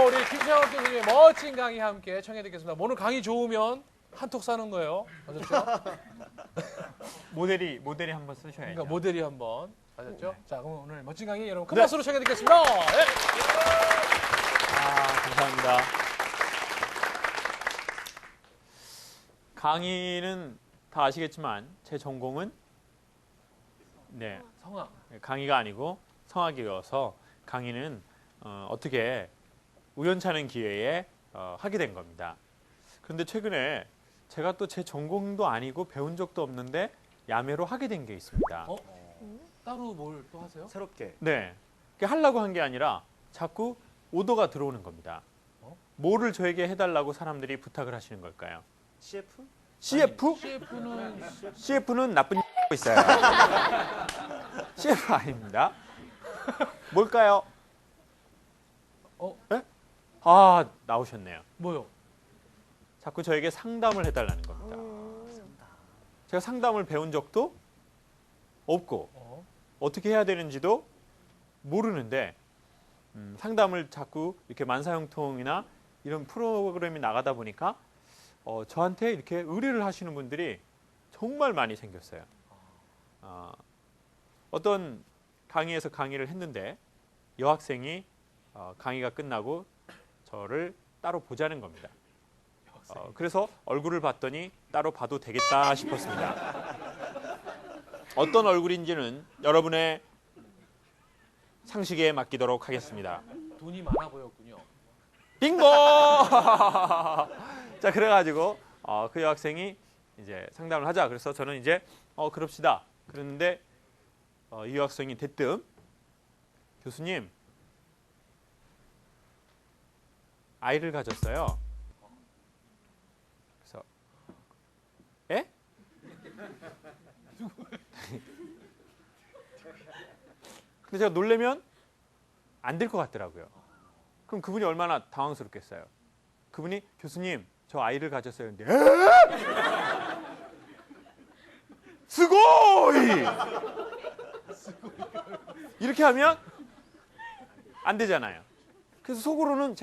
우리 김창원 교수님의 멋진 강의 함께 청해 듣겠습니다. 오늘 강의 좋으면 한턱 사는 거예요. 아셨죠? 모델이 한번 쓰셔야죠. 그러니까 모델이 한번 아셨죠? 네. 자, 그럼 오늘 멋진 강의 여러분 큰 박수로 청해 듣겠습니다. 네. 감사합니다. 강의는 다 아시겠지만 제 전공은 성악. 강의가 아니고 성악이어서 강의는 어떻게 우연찮은 기회에 하게 된 겁니다. 그런데 최근에 제가 또 제 전공도 아니고 배운 적도 없는데 야매로 하게 된 게 있습니다. 따로 뭘 또 하세요? 새롭게. 네, 하려고 한 게 아니라 자꾸 오더가 들어오는 겁니다. 뭐를 저에게 해달라고 사람들이 부탁을 하시는 걸까요? CF? CF? CF는 나쁜 있어요. CF 아닙니다. 뭘까요? 네? 아, 나오셨네요. 뭐요? 자꾸 저에게 상담을 해달라는 겁니다. 제가 상담을 배운 적도 없고 어떻게 해야 되는지도 모르는데 상담을 자꾸 이렇게 만사형통이나 이런 프로그램이 나가다 보니까 저한테 이렇게 의뢰를 하시는 분들이 정말 많이 생겼어요. 어떤 강의에서 강의를 했는데 여학생이 강의가 끝나고 저를 따로 보자는 겁니다. 그래서 얼굴을 봤더니 따로 봐도 되겠다 싶었습니다. 어떤 얼굴인지는 여러분의 상식에 맡기도록 하겠습니다. 돈이 많아 보였군요. 빙고! 자, 그래가지고 그 여학생이 이제 상담을 하자. 그래서 저는 이제 그럽시다. 그랬는데 이 여학생이 대뜸 교수님 아이를 가졌어요. 그래서 에? 근데 제가 놀래면 안 될 것 같더라고요. 그럼 그분이 얼마나 당황스럽겠어요. 그분이 교수님 저 아이를 가졌어요. 근데 스고이! 이렇게 하면 안 되잖아요. 그래서 속으로는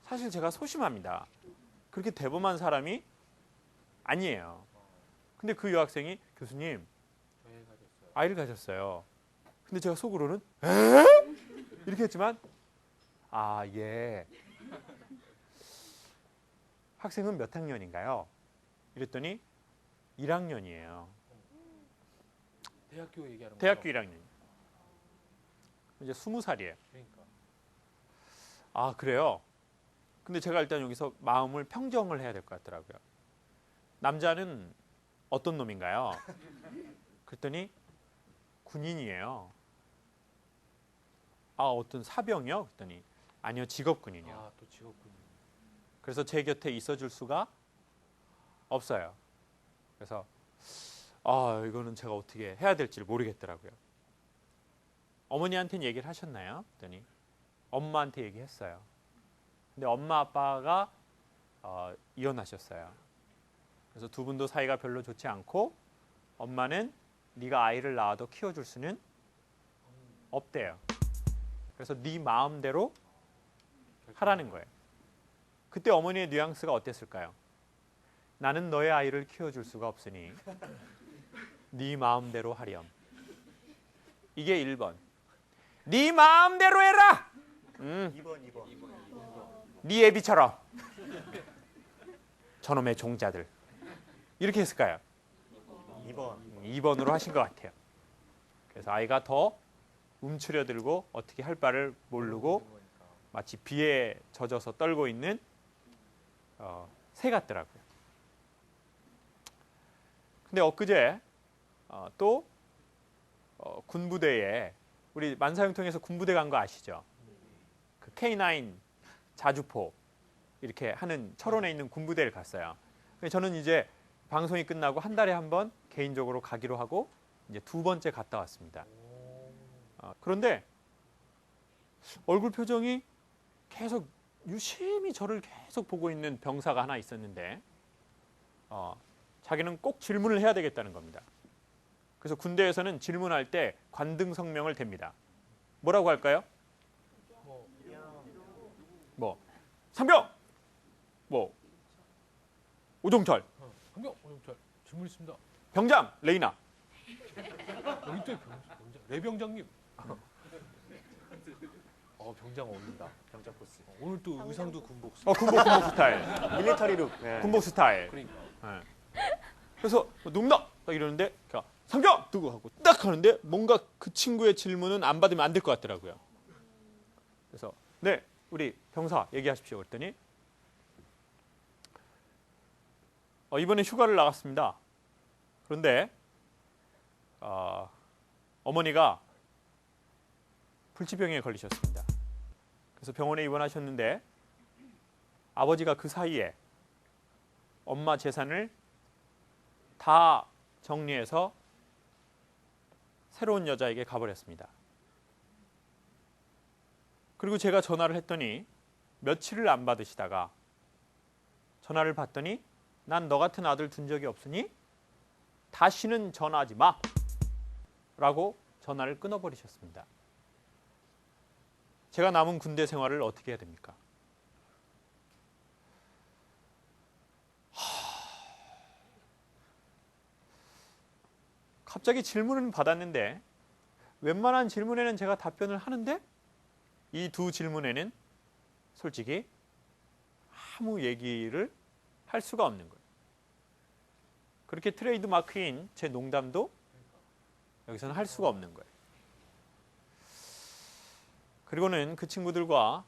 사실 제가 소심합니다. 그렇게 대범한 사람이 아니에요. 근데 그 여학생이 교수님 아이를 가졌어요. 근데 제가 속으로는 이렇게 했지만 예. 학생은 몇 학년인가요? 이랬더니 1학년이에요. 대학교 얘기하는 거죠? 대학교 1학년. 이제 20살이에요. 그러니까. 그래요? 근데 제가 일단 여기서 마음을 평정을 해야 될 것 같더라고요. 남자는 어떤 놈인가요? 그랬더니 군인이에요. 어떤 사병이요? 그랬더니 아니요, 직업군인이요. 또 직업군인. 그래서 제 곁에 있어줄 수가 없어요. 그래서 이거는 제가 어떻게 해야 될지 모르겠더라고요. 어머니한테는 얘기를 하셨나요? 그랬더니 엄마한테 얘기했어요. 근데 엄마 아빠가 이혼하셨어요. 그래서 두 분도 사이가 별로 좋지 않고 엄마는 네가 아이를 낳아도 키워줄 수는 없대요. 그래서 네 마음대로 하라는 거예요. 그때 어머니의 뉘앙스가 어땠을까요? 나는 너의 아이를 키워줄 수가 없으니 네 마음대로 하렴. 이게 1번. 네 마음대로 해라. 2번. 네 애비처럼. 저놈의 종자들. 이렇게 했을까요? 2번. 2번으로 하신 것 같아요. 그래서 아이가 더 움츠려들고 어떻게 할 바를 모르고 마치 비에 젖어서 떨고 있는 새 같더라고요. 근데 엊그제 또 군부대에 우리 만사형통에서 군부대 간 거 아시죠? 그 K9 자주포 이렇게 하는 철원에 있는 군부대를 갔어요. 저는 이제 방송이 끝나고 한 달에 한 번 개인적으로 가기로 하고 이제 2번째 갔다 왔습니다. 그런데 얼굴 표정이 계속 유심히 저를 계속 보고 있는 병사가 하나 있었는데 자기는 꼭 질문을 해야 되겠다는 겁니다. 그래서 군대에서는 질문할 때 관등 성명을 댑니다. 뭐라고 할까요? 뭐 상병, 뭐 오종철, 한명 오영철 질문 있습니다. 병장 레이나. 여기 또 레병장님. 병장 어울린다. 병장 코스. 오늘 또 의상도 군복. 군복 스타일. 밀리터리 룩. 네. 군복 스타일. 그러니까. 그래서 누굽니다 딱 이러는데 상병 두고 하고 딱 하는데 뭔가 그 친구의 질문은 안 받으면 안 될 것 같더라고요. 그래서 네 우리 병사 얘기하십시오 그랬더니 이번에 휴가를 나갔습니다. 그런데 어머니가 불치병에 걸리셨습니다. 그래서 병원에 입원하셨는데 아버지가 그 사이에 엄마 재산을 다 정리해서 새로운 여자에게 가버렸습니다. 그리고 제가 전화를 했더니 며칠을 안 받으시다가 전화를 받더니 난 너 같은 아들 둔 적이 없으니 다시는 전화하지 마 라고 전화를 끊어버리셨습니다. 제가 남은 군대 생활을 어떻게 해야 됩니까? 갑자기 질문을 받았는데 웬만한 질문에는 제가 답변을 하는데 이 두 질문에는 솔직히 아무 얘기를 할 수가 없는 거예요. 그렇게 트레이드 마크인 제 농담도 여기서는 할 수가 없는 거예요. 그리고는 그 친구들과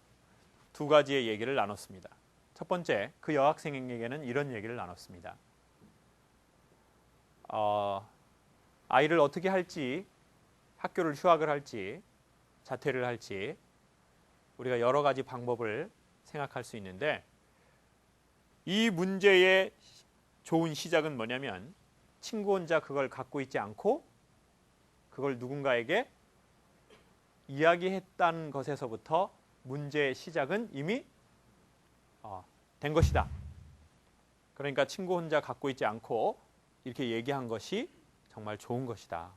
두 가지의 얘기를 나눴습니다. 첫 번째, 그 여학생에게는 이런 얘기를 나눴습니다. 아이를 어떻게 할지, 학교를 휴학을 할지, 자퇴를 할지 우리가 여러 가지 방법을 생각할 수 있는데 이 문제의 좋은 시작은 뭐냐면 친구 혼자 그걸 갖고 있지 않고 그걸 누군가에게 이야기했다는 것에서부터 문제의 시작은 이미 된 것이다. 그러니까 친구 혼자 갖고 있지 않고 이렇게 얘기한 것이 정말 좋은 것이다.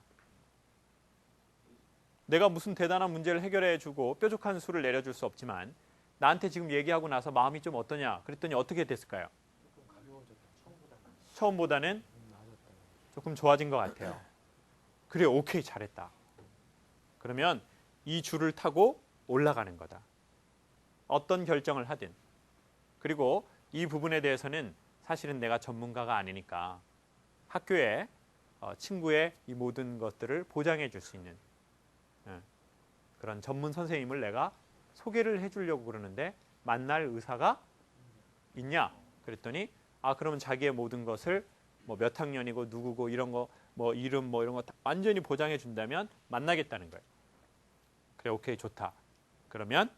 내가 무슨 대단한 문제를 해결해 주고 뾰족한 수를 내려줄 수 없지만 나한테 지금 얘기하고 나서 마음이 좀 어떠냐 그랬더니 어떻게 됐을까요? 처음보다는 조금 좋아진 것 같아요. 그래, 오케이, 잘했다. 그러면 이 줄을 타고 올라가는 거다. 어떤 결정을 하든. 그리고 이 부분에 대해서는 사실은 내가 전문가가 아니니까 학교에 친구의 이 모든 것들을 보장해 줄 수 있는 그런 전문 선생님을 내가 소개를 해주려고 그러는데 만날 의사가 있냐? 그랬더니 그러면 자기의 모든 것을 뭐 몇 학년이고 누구고 이런 거 뭐 이름 뭐 이런 거 다 완전히 보장해 준다면 만나겠다는 거예요. 그래, 오케이, 좋다. 그러면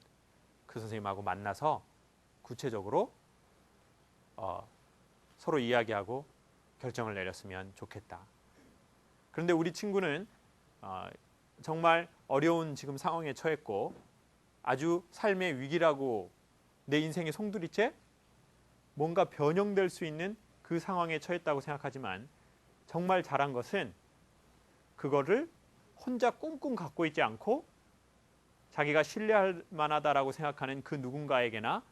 그 선생님하고 만나서 구체적으로 서로 이야기하고 결정을 내렸으면 좋겠다. 그런데 우리 친구는 정말 어려운 지금 상황에 처했고 아주 삶의 위기라고 내 인생의 송두리째 뭔가 변형될 수 있는 그 상황에 처했다고 생각하지만 정말 잘한 것은 그거를 혼자 꽁꽁 갖고 있지 않고 자기가 신뢰할 만하다라고 생각하는 그 누군가에게나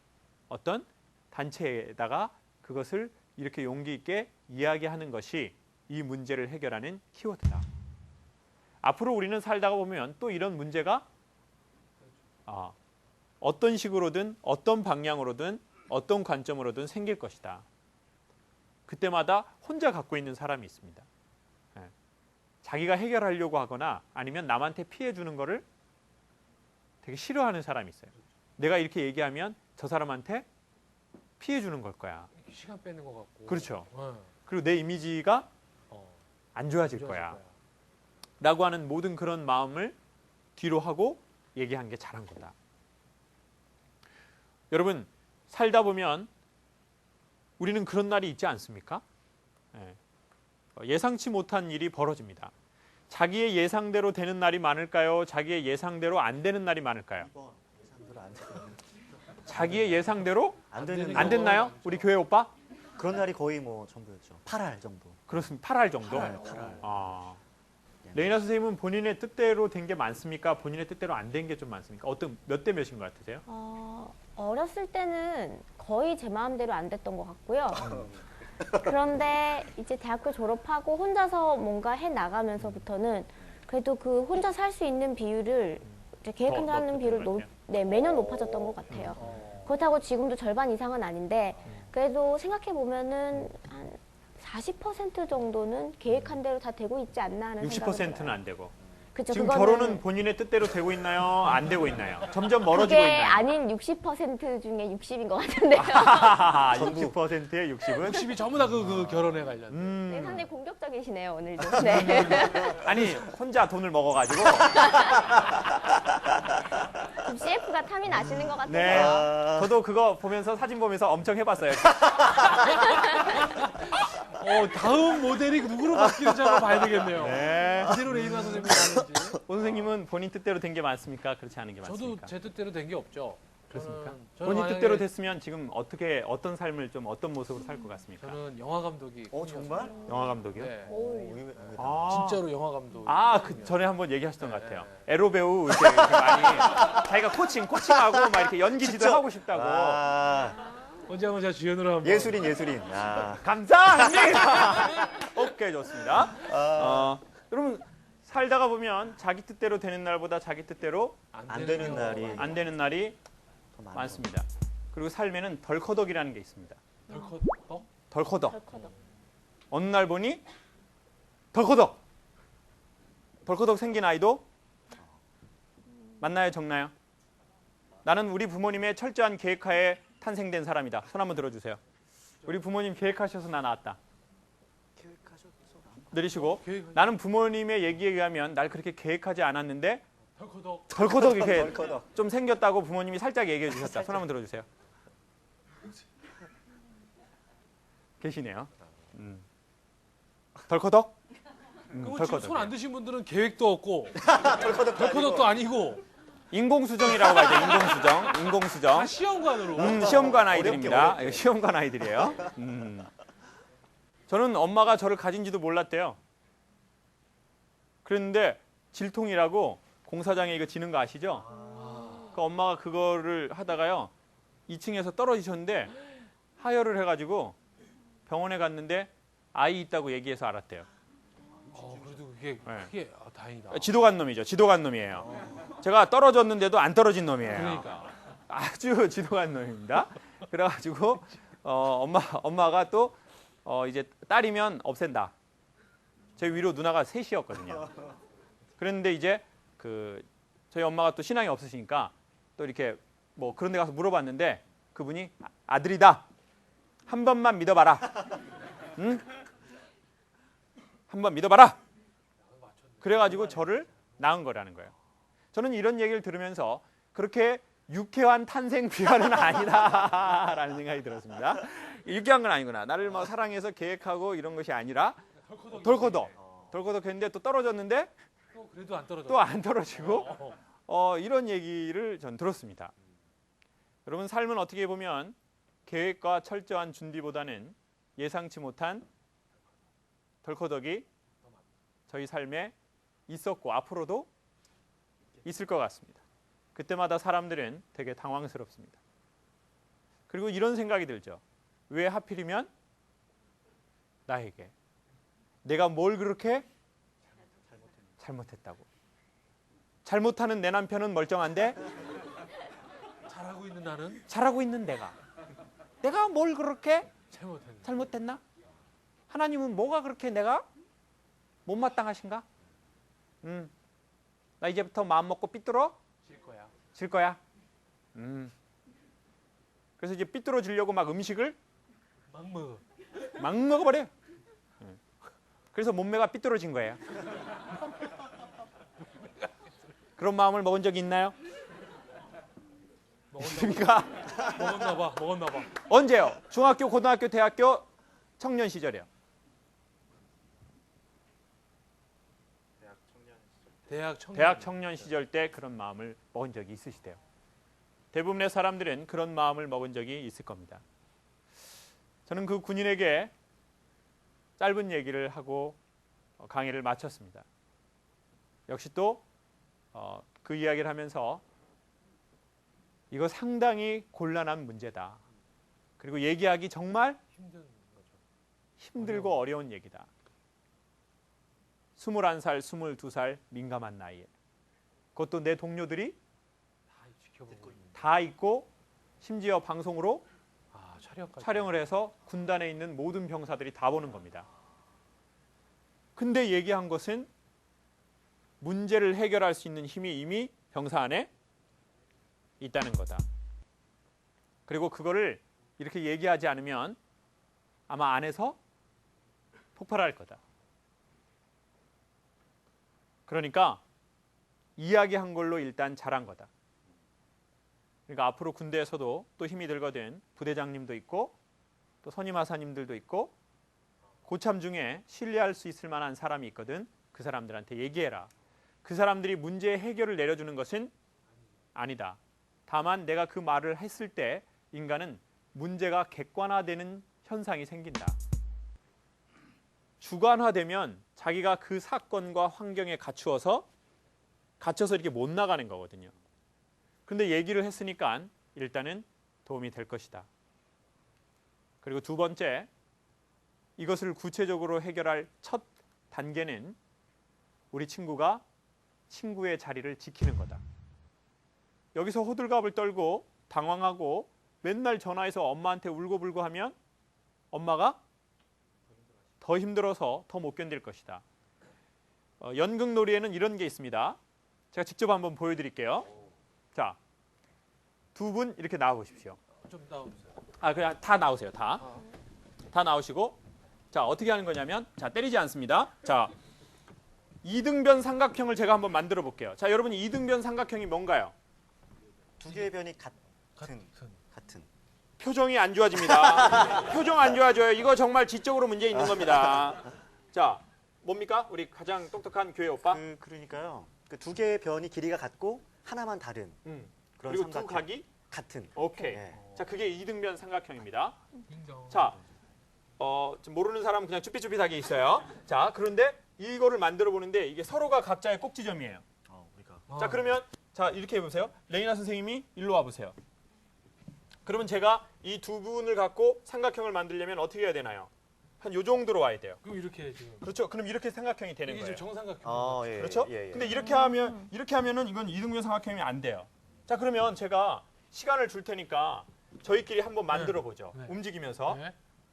어떤 단체에다가 그것을 이렇게 용기 있게 이야기하는 것이 이 문제를 해결하는 키워드다. 앞으로 우리는 살다가 보면 또 이런 문제가 어떤 식으로든 어떤 방향으로든 어떤 관점으로든 생길 것이다. 그때마다 혼자 갖고 있는 사람이 있습니다. 자기가 해결하려고 하거나 아니면 남한테 피해 주는 거를 되게 싫어하는 사람이 있어요. 내가 이렇게 얘기하면 저 사람한테 피해 주는 걸 거야. 시간 빼는 것 같고. 그렇죠. 그리고 내 이미지가 안 좋아질 거야. 라고 하는 모든 그런 마음을 뒤로 하고 얘기한 게 잘한 거다. 여러분, 살다 보면 우리는 그런 날이 있지 않습니까? 예상치 못한 일이 벌어집니다. 자기의 예상대로 되는 날이 많을까요? 자기의 예상대로 안 되는 날이 많을까요? 2번. 예상대로 안 되는. 자기의 예상대로 안 되는 안 됐나요? 우리 교회 오빠? 그런 날이 거의 뭐 전부였죠. 8할 정도. 그렇습니다. 8할 정도? 8할. 레이나 선생님은 본인의 뜻대로 된 게 많습니까? 본인의 뜻대로 안 된 게 좀 많습니까? 어떤 몇 대 몇인 것 같으세요? 어렸을 때는 거의 제 마음대로 안 됐던 것 같고요. 그런데 이제 대학교 졸업하고 혼자서 뭔가 해 나가면서부터는 그래도 그 혼자 살 수 있는 비율을 이제 계획하는 비율을 네, 매년 높아졌던 것 같아요. 그렇다고 지금도 절반 이상은 아닌데 그래도 생각해 보면은 한 40% 정도는 계획한 대로 다 되고 있지 않나 하는 생각이 60%는 들어요. 안 되고. 그쵸, 지금 그거는 결혼은 본인의 뜻대로 되고 있나요? 안 되고 있나요? 점점 멀어지고 그게 있나요? 아닌 60% 중에 60인 것 같은데요. 60%의 60은? 60이 전부 다 그 결혼에 관련. 네, 상당히 공격적이시네요, 오늘도. 네. 아니 혼자 돈을 먹어가지고 좀 CF가 탐이 나시는 것 같아요. 네. 저도 그거 보면서 사진 보면서 엄청 해봤어요. 다음 모델이 누구로 바뀌는지 한번 봐야 되겠네요. 네. 이대로 레이나 선생님이 가는지. 오 선생님은 본인 뜻대로 된 게 많습니까? 그렇지 않은 게 저도 많습니까? 제 뜻대로 된 게 없죠. 그렇습니까? 저는 본인 만약에 뜻대로 됐으면 지금 어떤 삶을 좀 어떤 모습으로 살 것 같습니까? 저는 영화 감독이. 정말? 영화 감독이요? 네. 진짜로. 진짜로 영화 감독. 그 전에 한번 얘기하셨던 것 네. 같아요. 에로 배우 이렇게 많이 자기가 코칭하고 막 이렇게 연기지도 하고 싶다고. 언제 한번 제가 주연으로 한번. 예술인. 감사합니다. 오케이 좋습니다. 여러분 살다가 보면 자기 뜻대로 되는 날보다 자기 뜻대로 안 되는 날이 안 되는 날이 더 많은 많습니다. 그리고 삶에는 덜커덕이라는 게 있습니다. 덜커덕? 덜커덕. 덜커덕. 어느 날 보니 덜커덕. 덜커덕 생긴 아이도 맞나요, 적나요? 나는 우리 부모님의 철저한 계획하에 탄생된 사람이다. 손 한번 들어주세요. 우리 부모님 계획하셔서 나 나왔다. 내리시고 나는 부모님의 얘기에 의하면 날 그렇게 계획하지 않았는데 덜커덕 이렇게 좀 생겼다고 부모님이 살짝 얘기해 주셨다. 손 한번 들어주세요. 계시네요. 덜커덕? 그럼 지금 손 안 드신 분들은 계획도 없고 덜커덕도 덜커덕도 아니고 인공수정이라고 하죠. 인공수정. 다 시험관으로. 시험관 아이들입니다. 어렵게. 시험관 아이들이에요. 저는 엄마가 저를 가진지도 몰랐대요. 그랬는데 질통이라고 공사장에 이거 지는 거 아시죠? 그 엄마가 그거를 하다가요 2층에서 떨어지셨는데 하혈을 해가지고 병원에 갔는데 아이 있다고 얘기해서 알았대요. 그래도 그게 크게 다행이다. 지도간 놈이죠. 지도간 놈이에요. 제가 떨어졌는데도 안 떨어진 놈이에요. 그러니까. 아주 지도간 놈입니다. 그래가지고 엄마가 또 이제 딸이면 없앤다. 제 위로 누나가 셋이었거든요. 그런데 이제 저희 엄마가 또 신앙이 없으시니까 또 이렇게 뭐 그런 데 가서 물어봤는데 그분이 아들이다. 한 번만 믿어봐라. 응? 한 번 믿어봐라. 그래가지고 저를 낳은 거라는 거예요. 저는 이런 얘기를 들으면서 그렇게 유쾌한 탄생 비화는 아니다라는 생각이 들었습니다. 유쾌한 건 아니구나. 나를 막 사랑해서 계획하고 이런 것이 아니라 덜커덕 했는데 또 떨어졌는데 그래도 안 떨어졌어. 또 안 떨어지고 이런 얘기를 전 들었습니다. 여러분 삶은 어떻게 보면 계획과 철저한 준비보다는 예상치 못한 덜커덕이 저희 삶에 있었고 앞으로도 있을 것 같습니다. 그때마다 사람들은 되게 당황스럽습니다. 그리고 이런 생각이 들죠. 왜 하필이면 나에게 내가 뭘 그렇게 잘못했다고. 잘못하는 내 남편은 멀쩡한데 잘하고 있는 나는 잘하고 있는 내가 뭘 그렇게 잘못했네. 잘못했나? 하나님은 뭐가 그렇게 내가 못마땅하신가? 나 이제부터 마음 먹고 삐뚤어 질 거야. 그래서 이제 삐뚤어지려고 막 음식을 막 먹어버려. 그래서 몸매가 삐뚤어진 거예요. 그런 마음을 먹은 적이 있나요? 있습니까? 먹었나 봐. 언제요? 중학교, 고등학교, 대학교, 청년 시절이요. 대학 청년 시절 때 그런 마음을 먹은 적이 있으시대요. 대부분의 사람들은 그런 마음을 먹은 적이 있을 겁니다. 저는 그 군인에게 짧은 얘기를 하고 강의를 마쳤습니다. 역시 또 그 이야기를 하면서 이거 상당히 곤란한 문제다. 그리고 얘기하기 정말 힘든 거죠. 힘들고 어려운 얘기다. 21살, 22살 민감한 나이에. 그것도 내 동료들이 다 지켜보고 있는. 다 있고 심지어 방송으로 아, 촬영까지. 촬영을 해서 군단에 있는 모든 병사들이 다 보는 겁니다. 근데 얘기한 것은 문제를 해결할 수 있는 힘이 이미 병사 안에 있다는 거다. 그리고 그거를 이렇게 얘기하지 않으면 아마 안에서 폭발할 거다. 그러니까 이야기한 걸로 일단 잘한 거다. 그러니까 앞으로 군대에서도 또 힘이 들거든 부대장님도 있고 또 선임하사님들도 있고 고참 중에 신뢰할 수 있을 만한 사람이 있거든. 그 사람들한테 얘기해라. 그 사람들이 문제의 해결을 내려주는 것은 아니다. 다만 내가 그 말을 했을 때 인간은 문제가 객관화되는 현상이 생긴다. 주관화되면 자기가 그 사건과 환경에 갇혀서 이렇게 못 나가는 거거든요. 근데 얘기를 했으니까 일단은 도움이 될 것이다. 그리고 두 번째, 이것을 구체적으로 해결할 첫 단계는 우리 친구가 친구의 자리를 지키는 거다. 여기서 호들갑을 떨고 당황하고 맨날 전화해서 엄마한테 울고불고 하면 엄마가 더 힘들어서 더 못 견딜 것이다. 연극놀이에는 이런 게 있습니다. 제가 직접 한번 보여드릴게요. 자, 두 분 이렇게 나와 보십시오. 좀 나와주세요. 그냥 다 나오세요. 다 나오시고, 자 어떻게 하는 거냐면, 자 때리지 않습니다. 자, 이등변 삼각형을 제가 한번 만들어 볼게요. 자, 여러분 이등변 삼각형이 뭔가요? 두 개의 변이 같은. 표정이 안 좋아집니다. 표정 안 좋아져요. 이거 정말 지적으로 문제 있는 겁니다. 자, 뭡니까? 우리 가장 똑똑한 교회 오빠. 그러니까요. 그 두 개의 변이 길이가 같고 하나만 다른 그런 그리고 두 삼각형. 각이 같은. 오케이. 네. 자, 그게 이등변 삼각형입니다. 인정. 자, 좀 모르는 사람은 그냥 쭈삣쭈삣하게 있어요. 자, 그런데 이거를 만들어 보는데 이게 서로가 각자의 꼭지점이에요. 우리가 자, 그러면 자 이렇게 해보세요. 레이나 선생님이 일로 와보세요. 그러면 제가 이 두 분을 갖고 삼각형을 만들려면 어떻게 해야 되나요? 한 요 정도로 와야 돼요. 그럼 이렇게 지금 그렇죠. 그럼 이렇게 삼각형이 되는 이게 거예요. 지금 정삼각형. 예. 그렇죠? 예. 근데 이렇게 하면은 이건 이등변 삼각형이 안 돼요. 자, 그러면 제가 시간을 줄 테니까 저희끼리 한번 만들어 보죠. 네. 움직이면서. 네.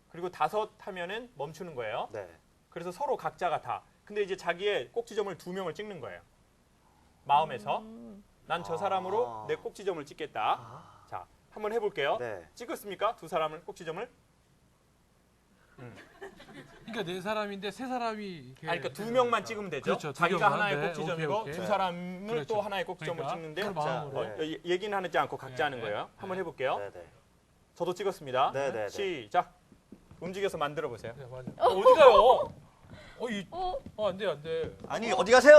그리고 5 하면은 멈추는 거예요. 네. 그래서 서로 각자가 다. 근데 이제 자기의 꼭지점을 2명을 찍는 거예요. 마음에서. 난 저 사람으로 내 꼭지점을 찍겠다. 자, 한번 해볼게요. 네. 찍었습니까? 두 사람을 꼭지점을? 그러니까 네 사람인데 세 사람이 이렇게. 아니, 그러니까 2명만 찍으면 되죠. 그렇죠, 두 자기가 명만. 하나의 네, 꼭지점이고 오케이, 오케이. 두 사람을 그렇죠. 또 하나의 꼭지점을 그러니까 찍는데 그걸 마음으로. 얘기는 하지 않고 각자 하는 네, 거예요. 한번 해볼게요. 네, 네. 저도 찍었습니다. 네, 네, 네. 시작. 움직여서 만들어 보세요. 네, 맞아. 어디 가요? 안 돼, 안 돼. 아니, 어디 가세요?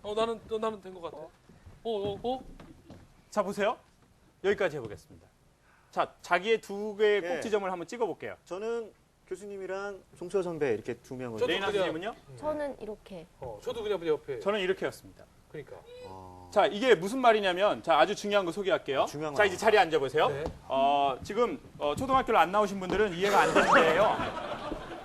어디가? 나는 된 것 같아. 자, 보세요. 여기까지 해보겠습니다. 자, 자기의 두 개의 네. 꼭지점을 한번 찍어볼게요. 저는 교수님이랑 송수호 선배 이렇게 두 명을. 저도 레이나 그냥- 선생님은요? 저는 이렇게. 저도 그냥 옆에. 저는 이렇게였습니다. 그러니까. 자, 이게 무슨 말이냐면, 자, 아주 중요한 거 소개할게요. 중요한 자, 거. 이제 자리에 앉아보세요. 네. 지금 초등학교를 안 나오신 분들은 이해가 안 되는데요.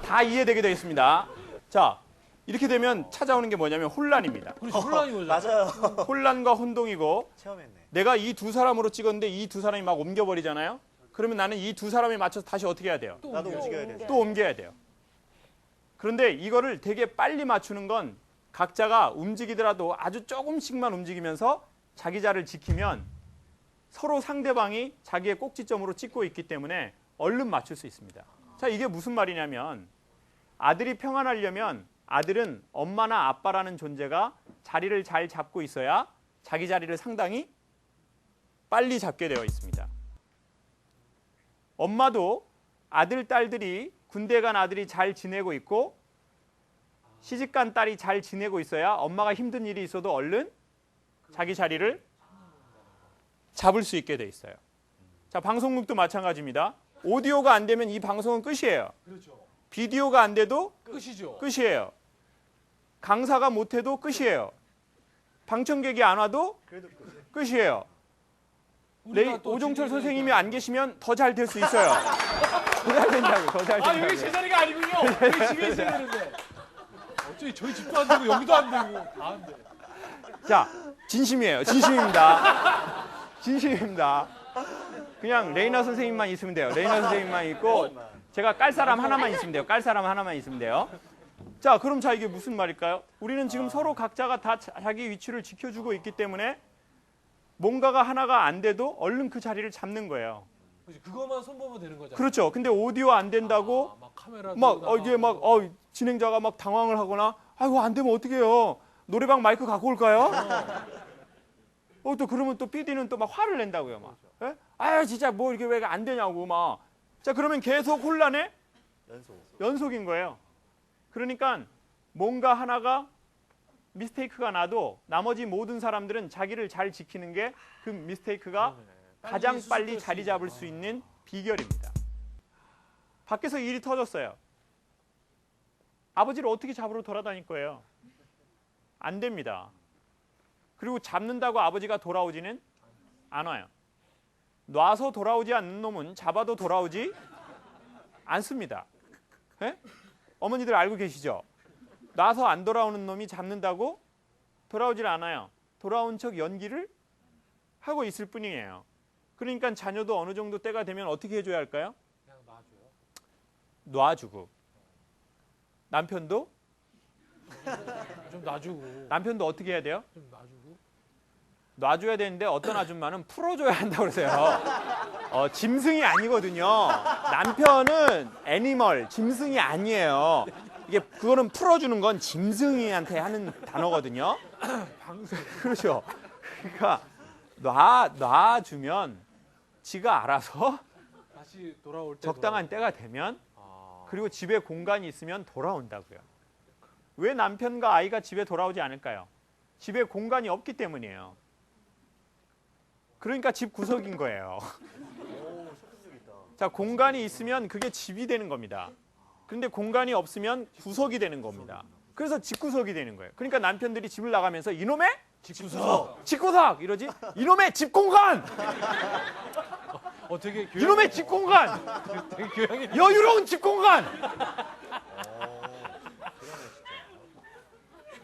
다 이해되게 되어 있습니다. 자, 이렇게 되면 찾아오는 게 뭐냐면 혼란입니다. 그렇지, 혼란이 오죠. 맞아요. 혼란과 혼동이고, 체험했네. 내가 이 두 사람으로 찍었는데 이 두 사람이 막 옮겨버리잖아요. 그러면 나는 이 두 사람에 맞춰서 다시 어떻게 해야 돼요? 또 나도 옮겨. 움직여야 돼. 또 옮겨야 돼요. 그런데 이거를 되게 빨리 맞추는 건 각자가 움직이더라도 아주 조금씩만 움직이면서 자기 자리를 지키면 서로 상대방이 자기의 꼭지점으로 찍고 있기 때문에 얼른 맞출 수 있습니다. 자, 이게 무슨 말이냐면, 아들이 평안하려면 아들은 엄마나 아빠라는 존재가 자리를 잘 잡고 있어야 자기 자리를 상당히 빨리 잡게 되어 있습니다. 엄마도 아들, 딸들이 군대 간 아들이 잘 지내고 있고 시집 간 딸이 잘 지내고 있어야 엄마가 힘든 일이 있어도 얼른 자기 자리를 잡을 수 있게 돼 있어요. 자, 방송국도 마찬가지입니다. 오디오가 안 되면 이 방송은 끝이에요. 그렇죠. 비디오가 안 돼도 끝이죠. 끝이에요. 강사가 못해도 끝이에요. 방청객이 안 와도 그래도 끝이에요. 우리가 또 오종철 진행을 선생님이 하니까. 안 계시면 더 잘 될 수 있어요. 더 잘 된다고, 더 잘 아, 여기 된다고. 제 자리가 아니군요. 여기 집에 있어야 되는데. 어차피 저희 집도 안 되고 여기도 안 되고 다 안 돼. 자, 진심이에요. 진심입니다. 진심입니다. 그냥 레이나 선생님만 있으면 돼요. 레이나 선생님만 있고 제가 깔 사람 하나만 있으면 돼요. 깔 사람 하나만 있으면 돼요. 자, 그럼 자 이게 무슨 말일까요? 우리는 지금 서로 각자가 다 자기 위치를 지켜주고 있기 때문에 뭔가가 하나가 안 돼도 얼른 그 자리를 잡는 거예요. 그렇지, 그것만 손보면 되는 거잖아. 그렇죠. 근데 오디오 안 된다고 막 카메라 이게 막 진행자가 막 당황을 하거나 아이고 안 되면 어떻게 해요? 노래방 마이크 갖고 올까요? 또 그러면 또 PD는 또 막 화를 낸다고요, 막. 예? 아, 진짜 뭐 이게 왜 안 되냐고 막. 자, 그러면 계속 혼란의 연속인 거예요. 그러니까 뭔가 하나가 미스테이크가 나도 나머지 모든 사람들은 자기를 잘 지키는 게 그 미스테이크가 가장 빨리 자리 잡을 수 있는 비결입니다. 밖에서 일이 터졌어요. 아버지를 어떻게 잡으러 돌아다닐 거예요? 안 됩니다. 그리고 잡는다고 아버지가 돌아오지는 않아요. 놔서 돌아오지 않는 놈은 잡아도 돌아오지 않습니다. 예? 어머니들 알고 계시죠? 놔서 안 돌아오는 놈이 잡는다고 돌아오질 않아요. 돌아온 척 연기를 하고 있을 뿐이에요. 그러니까 자녀도 어느 정도 때가 되면 어떻게 해줘야 할까요? 그냥 놔줘요. 놔주고. 남편도 좀 놔주고. 남편도 어떻게 해야 돼요? 좀 놔주고. 놔줘야 되는데 어떤 아줌마는 풀어줘야 한다고 그러세요. 짐승이 아니거든요. 남편은 애니멀, 짐승이 아니에요. 그거는 풀어주는 건 짐승이한테 하는 단어거든요. 그렇죠. 그러니까 놔주면 지가 알아서 다시 돌아올 때 적당한 때가 되면 그리고 집에 공간이 있으면 돌아온다고요. 왜 남편과 아이가 집에 돌아오지 않을까요? 집에 공간이 없기 때문이에요. 그러니까 집 구석인 거예요. 자, 공간이 있으면 그게 집이 되는 겁니다. 그런데 공간이 없으면 구석이 되는 겁니다. 그래서 집구석이 되는 거예요. 그러니까 남편들이 집을 나가면서 이놈의 집구석 이러지? 이놈의 집공간! 되게 이놈의 집공간! 되게 교양이 여유로운 집공간!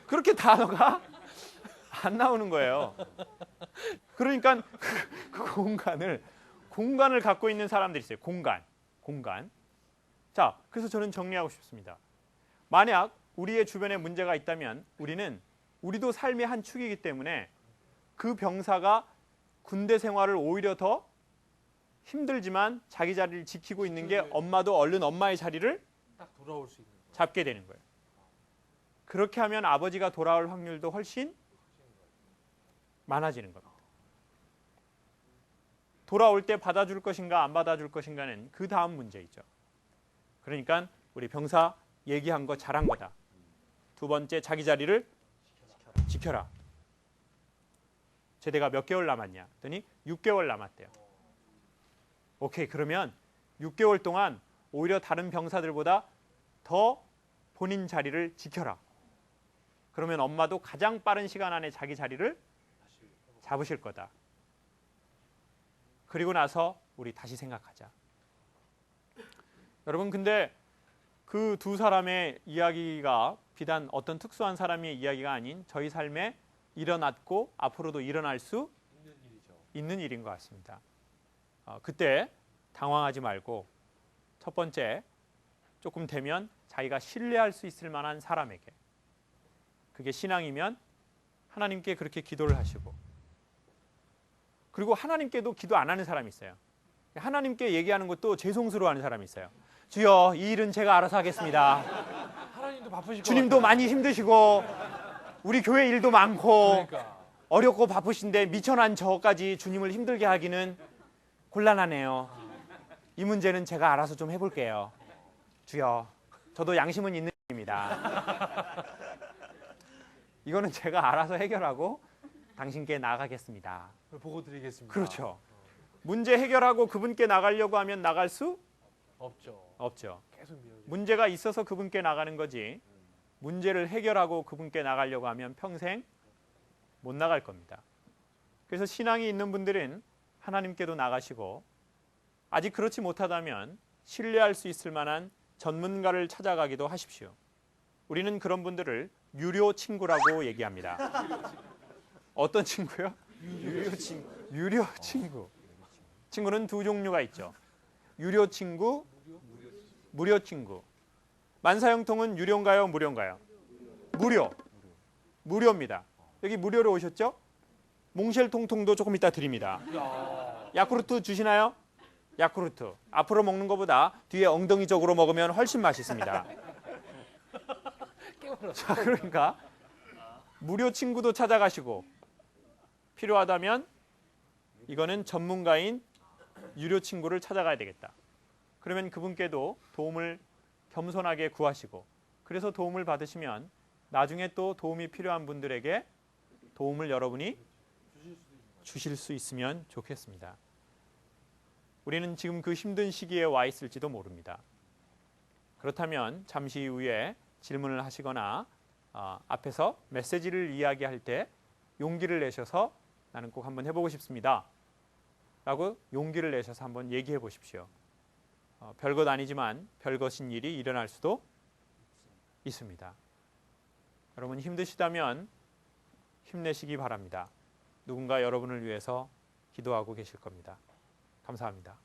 그렇게 단어가 안 나오는 거예요. 그러니까 그 공간을 갖고 있는 사람들이 있어요. 공간. 자, 그래서 저는 정리하고 싶습니다. 만약 우리의 주변에 문제가 있다면 우리도 삶의 한 축이기 때문에 그 병사가 군대 생활을 오히려 더 힘들지만 자기 자리를 지키고 있는 게 엄마도 얼른 엄마의 자리를 딱 돌아올 수 있는 거예요. 잡게 되는 거예요. 그렇게 하면 아버지가 돌아올 확률도 훨씬 많아지는 겁니다. 돌아올 때 받아줄 것인가 안 받아줄 것인가는 그 다음 문제이죠. 그러니까 우리 병사 얘기한 거 잘한 거다. 두 번째, 자기 자리를 지켜라. 제대가 몇 개월 남았냐? 했더니 6개월 남았대요. 오케이, 그러면 6개월 동안 오히려 다른 병사들보다 더 본인 자리를 지켜라. 그러면 엄마도 가장 빠른 시간 안에 자기 자리를 잡으실 거다. 그리고 나서 우리 다시 생각하자. 여러분, 근데 그 두 사람의 이야기가 비단 어떤 특수한 사람의 이야기가 아닌 저희 삶에 일어났고 앞으로도 일어날 수 있는 일인 것 같습니다. 그때 당황하지 말고 첫 번째, 조금 되면 자기가 신뢰할 수 있을 만한 사람에게, 그게 신앙이면 하나님께 그렇게 기도를 하시고, 그리고 하나님께도 기도 안 하는 사람이 있어요. 하나님께 얘기하는 것도 죄송스러워하는 사람이 있어요. 주여, 이 일은 제가 알아서 하겠습니다. 하나님도 바쁘실 것 주님도 같아요. 많이 힘드시고 우리 교회 일도 많고 그러니까. 어렵고 바쁘신데 미천한 저까지 주님을 힘들게 하기는 곤란하네요. 이 문제는 제가 알아서 좀 해볼게요. 주여, 저도 양심은 있는 입니다. 이거는 제가 알아서 해결하고 당신께 나가겠습니다. 보고 드리겠습니다. 그렇죠. 문제 해결하고 그분께 나가려고 하면 나갈 수 없죠. 계속 미뤄지죠. 문제가 있어서 그분께 나가는 거지, 문제를 해결하고 그분께 나가려고 하면 평생 못 나갈 겁니다. 그래서 신앙이 있는 분들은 하나님께도 나가시고 아직 그렇지 못하다면 신뢰할 수 있을 만한 전문가를 찾아가기도 하십시오. 우리는 그런 분들을 유료 친구라고 얘기합니다. 어떤 친구요? 유료 친구. 친구는 두 종류가 있죠. 유료 친구, 무료 친구. 만사형통은 유료인가요? 무료인가요? 무료입니다. 여기 무료로 오셨죠? 몽쉘통통도 조금 이따 드립니다. 야쿠르트 주시나요? 야쿠르트. 앞으로 먹는 것보다 뒤에 엉덩이 쪽으로 먹으면 훨씬 맛있습니다. 자, 그러니까 무료 친구도 찾아가시고 필요하다면 이거는 전문가인 유료 친구를 찾아가야 되겠다. 그러면 그분께도 도움을 겸손하게 구하시고 그래서 도움을 받으시면 나중에 또 도움이 필요한 분들에게 도움을 여러분이 주실 수 있으면 좋겠습니다. 우리는 지금 그 힘든 시기에 와 있을지도 모릅니다. 그렇다면 잠시 후에 질문을 하시거나 앞에서 메시지를 이야기할 때 용기를 내셔서 나는 꼭 한번 해보고 싶습니다. 라고 용기를 내셔서 한번 얘기해 보십시오. 별것 아니지만 별것인 일이 일어날 수도 있습니다. 여러분 힘드시다면 힘내시기 바랍니다. 누군가 여러분을 위해서 기도하고 계실 겁니다. 감사합니다.